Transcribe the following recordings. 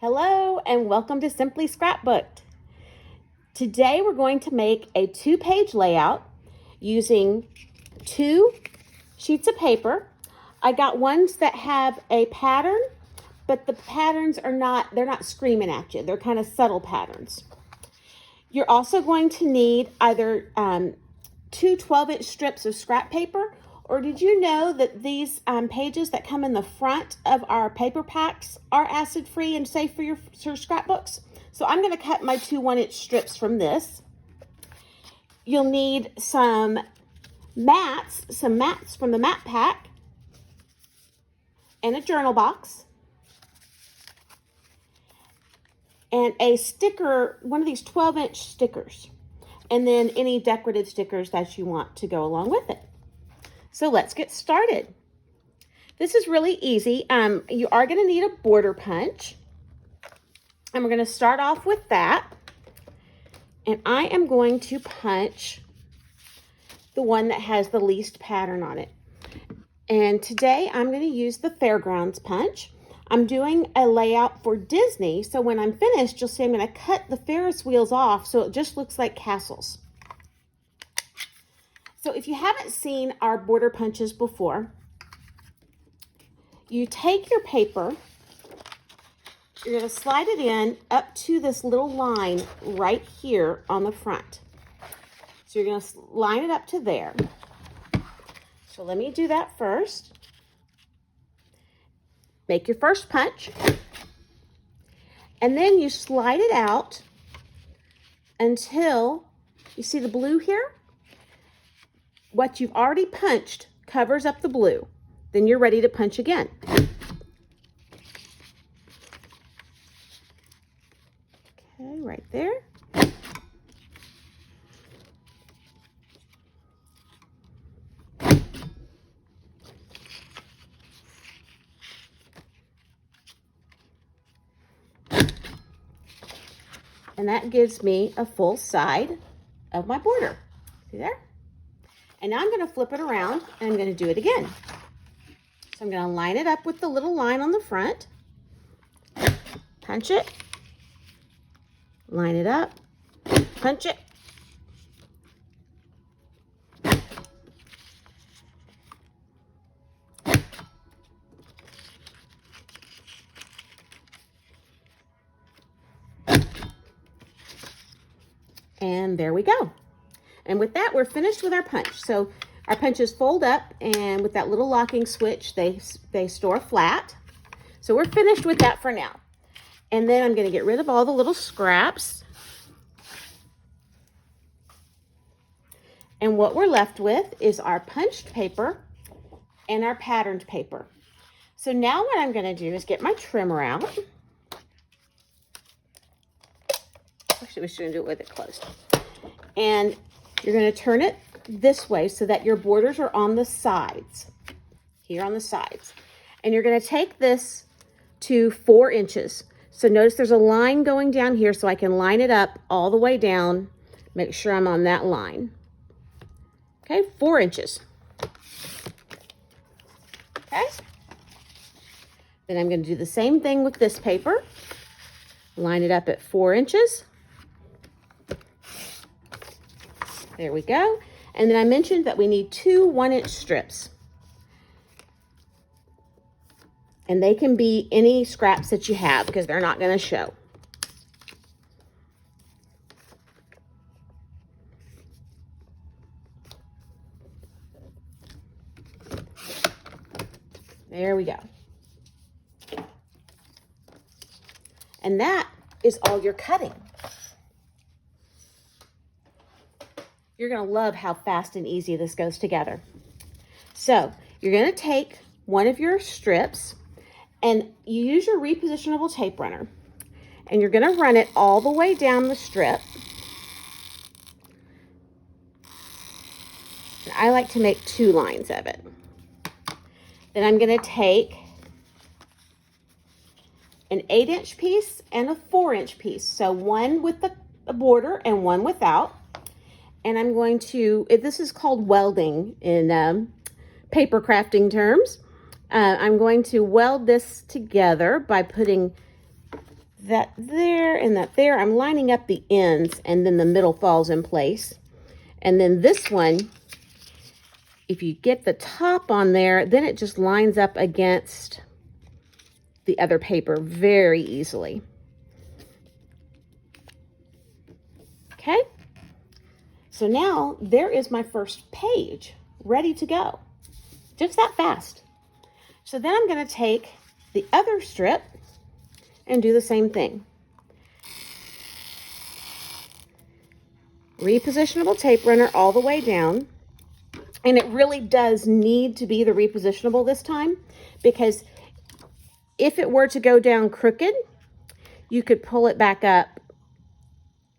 Hello and welcome to Simply Scrapbooked. Today we're going to make a 2-page layout using 2 sheets of paper. I got ones that have a pattern, but the patterns they're not screaming at you. They're kind of subtle patterns. You're also going to need either 2 12-inch strips of scrap paper, or did you know that these pages that come in the front of our paper packs are acid-free and safe for your scrapbooks? So I'm going to cut my 2 1-inch strips from this. You'll need some mats from the mat pack, and a journal box, and a sticker, one of these 12-inch stickers, and then any decorative stickers that you want to go along with it. So let's get started. This is really easy. You are going to need a border punch. And we're going to start off with that. And I am going to punch the one that has the least pattern on it. And today I'm going to use the Fairgrounds punch. I'm doing a layout for Disney. So when I'm finished, you'll see I'm going to cut the Ferris wheels off so it just looks like castles. So if you haven't seen our border punches before, you take your paper, you're going to slide it in up to this little line right here on the front. So you're going to line it up to there. So let me do that first. Make your first punch. And then you slide it out until you see the blue here. What you've already punched covers up the blue. Then you're ready to punch again. Okay, right there. And that gives me a full side of my border. See there? And now I'm going to flip it around and I'm going to do it again. So I'm going to line it up with the little line on the front, punch it, line it up, punch it, and there we go. And with that, we're finished with our punch. So our punches fold up, and with that little locking switch, they store flat. So we're finished with that for now. And then I'm going to get rid of all the little scraps. And what we're left with is our punched paper and our patterned paper. So now what I'm going to do is get my trimmer out. Actually, we shouldn't do it with it closed. And you're going to turn it this way so that your borders are on the sides, here on the sides. And you're going to take this to 4 inches. So notice there's a line going down here, so I can line it up all the way down, make sure I'm on that line. Okay, 4 inches. Okay. Then I'm going to do the same thing with this paper. Line it up at 4 inches. There we go. And then I mentioned that we need 2 1-inch strips. And they can be any scraps that you have because they're not going to show. There we go. And that is all your cutting. You're going to love how fast and easy this goes together. So you're going to take one of your strips and you use your repositionable tape runner, and you're going to run it all the way down the strip. And I like to make 2 lines of it. Then I'm going to take an 8-inch piece and a 4-inch piece. So one with a border and one without. And I'm going to, this is called welding in paper crafting terms. I'm going to weld this together by putting that there and that there. I'm lining up the ends, and then the middle falls in place. And then this one, if you get the top on there, then it just lines up against the other paper very easily. Okay, so now there is my first page ready to go. Just that fast. So then I'm going to take the other strip and do the same thing. Repositionable tape runner all the way down. And it really does need to be the repositionable this time, because if it were to go down crooked, you could pull it back up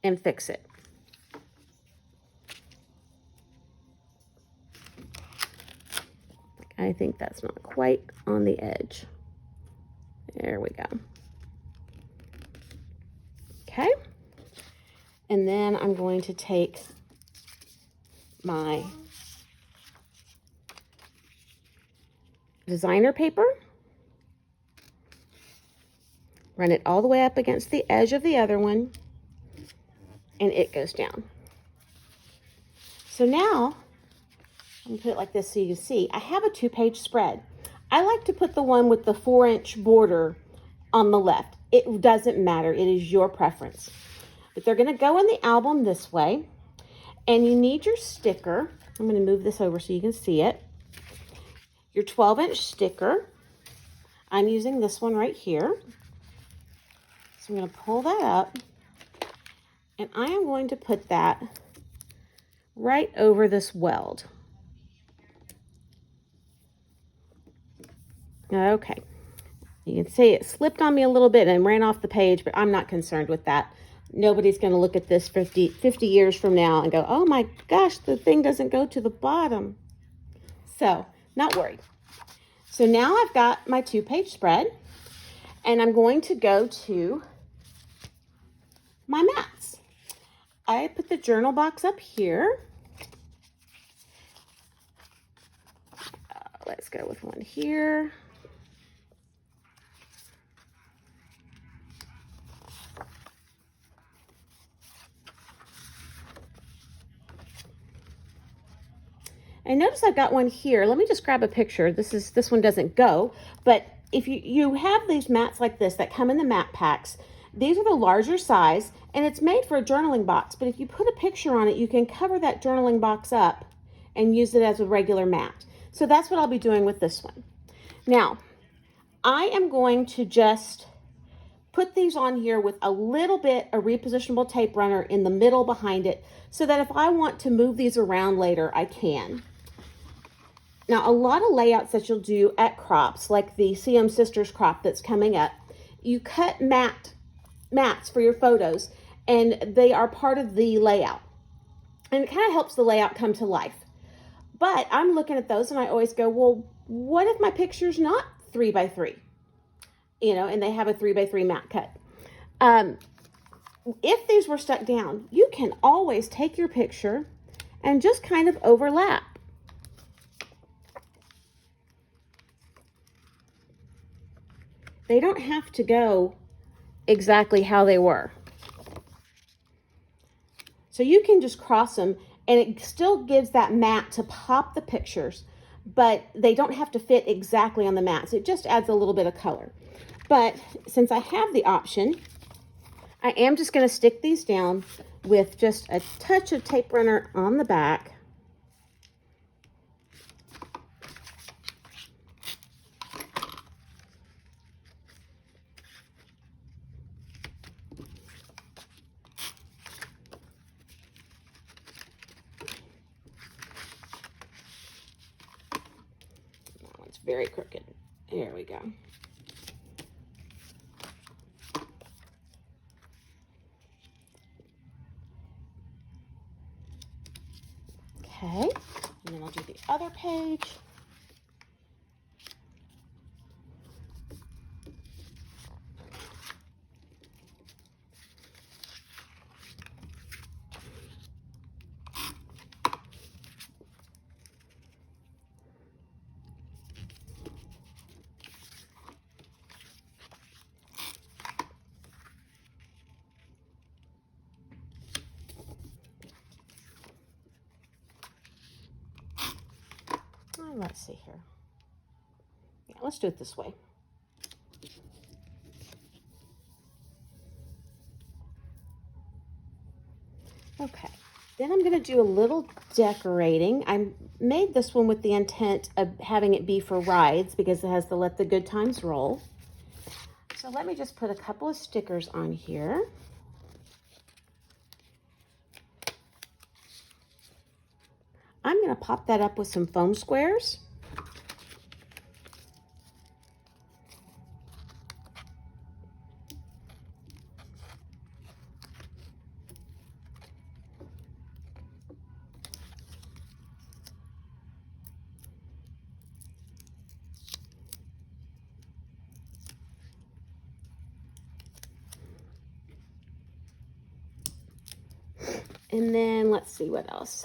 and fix it. I think that's not quite on the edge. There we go. Okay. And then I'm going to take my designer paper, run it all the way up against the edge of the other one, and it goes down. So now, I'm going to put it like this so you can see. I have a 2-page spread. I like to put the one with the 4-inch border on the left. It doesn't matter. It is your preference. But they're going to go in the album this way. And you need your sticker. I'm going to move this over so you can see it. Your 12-inch sticker. I'm using this one right here. So I'm going to pull that up. And I am going to put that right over this weld. Okay. You can see it slipped on me a little bit and ran off the page, but I'm not concerned with that. Nobody's going to look at this 50 years from now and go, oh my gosh, the thing doesn't go to the bottom. So, not worried. So now I've got my 2-page spread, and I'm going to go to my mats. I put the journal box up here. Let's go with one here. And notice I've got one here. Let me just grab a picture. This one doesn't go, but if you have these mats like this that come in the mat packs, these are the larger size, and it's made for a journaling box. But if you put a picture on it, you can cover that journaling box up and use it as a regular mat. So that's what I'll be doing with this one. Now, I am going to just put these on here with a little bit of repositionable tape runner in the middle behind it, so that if I want to move these around later, I can. Now, a lot of layouts that you'll do at crops, like the CM Sisters crop that's coming up, you cut mats for your photos, and they are part of the layout. And it kind of helps the layout come to life. But I'm looking at those and I always go, well, what if my picture's not 3x3? You know, and they have a 3x3 mat cut. If these were stuck down, you can always take your picture and just kind of overlap. They don't have to go exactly how they were. So you can just cross them, and it still gives that mat to pop the pictures, but they don't have to fit exactly on the mat. So it just adds a little bit of color. But since I have the option, I am just going to stick these down with just a touch of tape runner on the back. That one's very crooked. There we go. Okay, and then I'll do the other page. let's see here. Yeah, let's do it this way. Okay, then I'm going to do a little decorating. I made this one with the intent of having it be for rides because it has the Let the Good Times Roll. So let me just put a couple of stickers on here. I'm going to pop that up with some foam squares. And then let's see what else.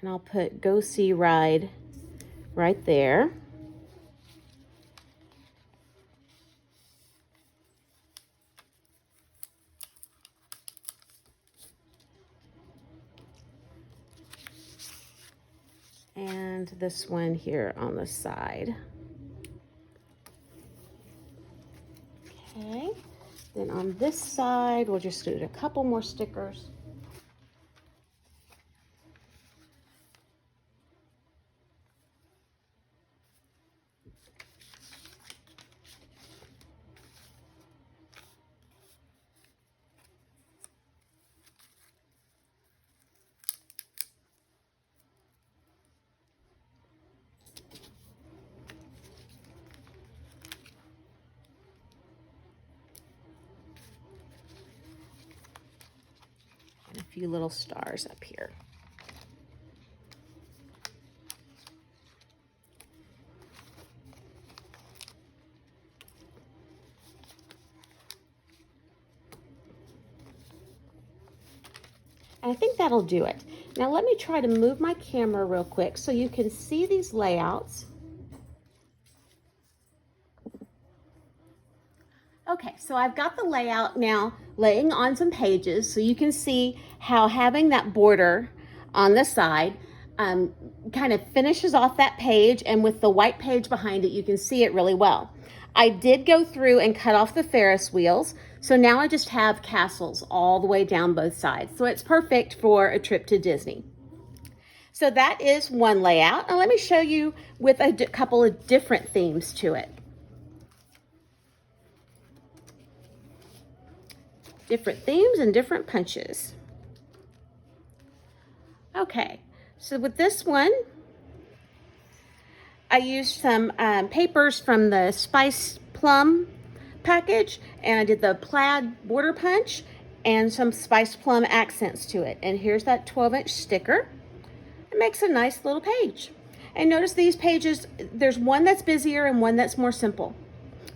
And I'll put Go See Ride right there. And this one here on the side. Okay, then on this side, we'll just do a couple more stickers. And a few little stars up here. I think that'll do it. Now let me try to move my camera real quick so you can see these layouts. Okay, so I've got the layout now laying on some pages so you can see how having that border on the side kind of finishes off that page, and with the white page behind it, you can see it really well. I did go through and cut off the Ferris wheels, so now I just have castles all the way down both sides. So it's perfect for a trip to Disney. So that is one layout, and let me show you with a couple of different themes to it. Different themes and different punches. Okay, so with this one, I used some papers from the Spice Plum package, and I did the plaid border punch and some Spice Plum accents to it. And here's that 12-inch sticker. It makes a nice little page. And notice these pages, there's one that's busier and one that's more simple,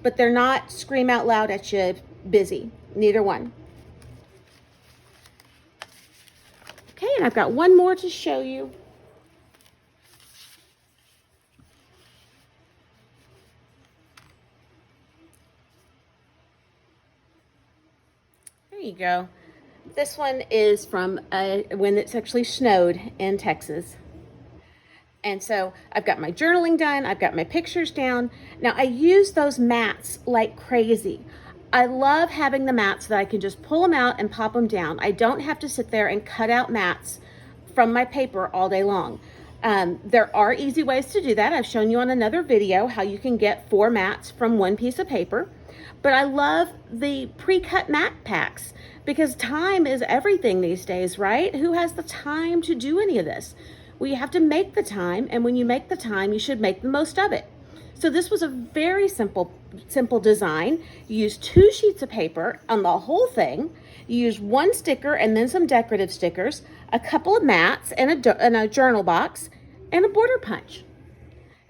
but they're not scream out loud at you busy, neither one. Okay, and I've got one more to show you. There you go. This one is from when it's actually snowed in Texas. And so I've got my journaling done. I've got my pictures down. Now I use those mats like crazy. I love having the mats that I can just pull them out and pop them down. I don't have to sit there and cut out mats from my paper all day long. There are easy ways to do that. I've shown you on another video how you can get 4 mats from one piece of paper. But I love the pre-cut mat packs because time is everything these days, right? Who has the time to do any of this? Well, you have to make the time, and when you make the time, you should make the most of it. So this was a very simple design. You use 2 sheets of paper on the whole thing. You use 1 sticker and then some decorative stickers, a couple of mats and a journal box, and a border punch.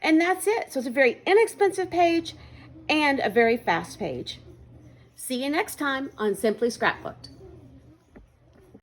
And that's it. So it's a very inexpensive page and a very fast page. See you next time on Simply Scrapbooked.